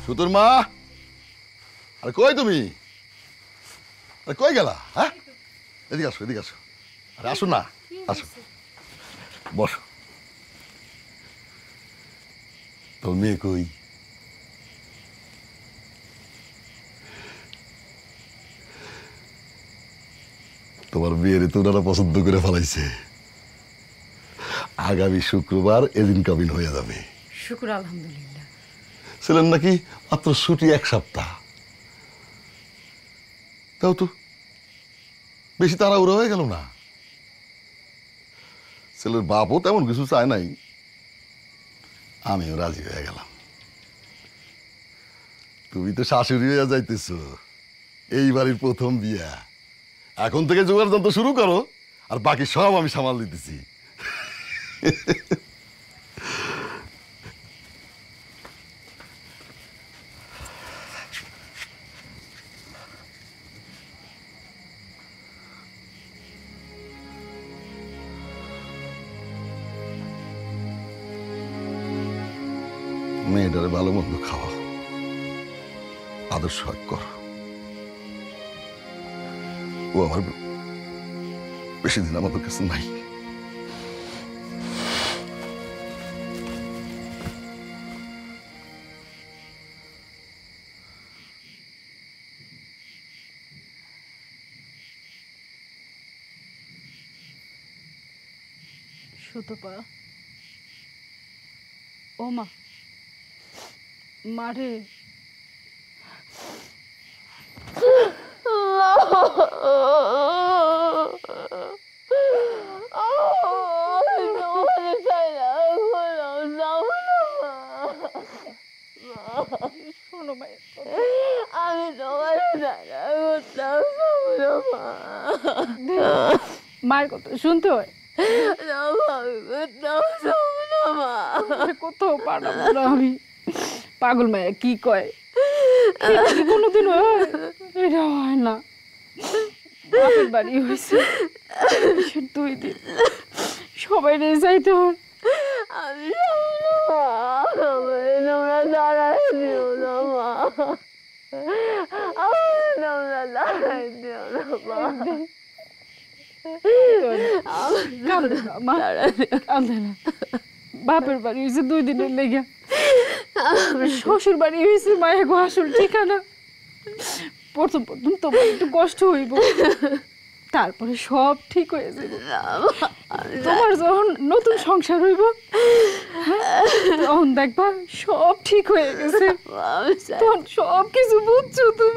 সুতোর মা, আরে কই তুমি? আরে কই গেলা? হ্যাঁ, এদিকে আসো, এদিকে আসো। আরে আসো না, আসো, বসো। তোর মেয়ে কই? তোমার বিয়ের তো ওনারা পছন্দ করে ফেলাইছে। আগামী শুক্রবার এদিন কাবিন হয়ে যাবে। শুকর আলহামদুলিল্লাহ। ছিলেন নাকি মাত্র ছুটি 1 সপ্তাহ। তাও তো বেশি তাড়াহুড়ো হয়ে গেল না। ছেলের বাপও তেমন কিছু চায় নাই, আমিও রাজি হয়ে গেলাম। তুমি তো শাশুড়ি হয়ে যাইতেছ, এই বাড়ির প্রথম বিয়া। এখন থেকে জোগাড় যন্ত্র শুরু করো, আর বাকি সব আমি সামাল দিতেছি। মেয়েটারে ভালো মন্দ খাওয়া, আদর্শ কর। ও আমার বেশি দিন আমাদের কাছে নাই। সুতপা, ও মা, মারে শোনো ভাই, আমি তোমার মায়ের কথা শুনতে হয়। কোথাও পাঠাবো না আমি। পাগল মায়া কি কয়, কোনোদিন হয়? এটা হয় না। বাপের বাড়ি হয়েছে 2 দিন, সবাই রে যাইতে হয়। আমি তোমরা দাঁড়াই দিও না মা, তোমরা দাঁড়াই দিও না মা। কান্দে না মা, কান্দে না। বাপের বাড়ি হয়েছে 2 দিনের লেগে, শ্বশুর বাড়ি হয়েছে মায়ের আসল ঠিকানা। প্রথম প্রথম তোমার একটু কষ্ট হইব, তারপরে সব ঠিক হয়ে যাবে। তোমার যখন নতুন সংসার হইব, তখন দেখবা সব ঠিক হয়ে গেছে, তখন সব কিছু বুঝছো তুমি।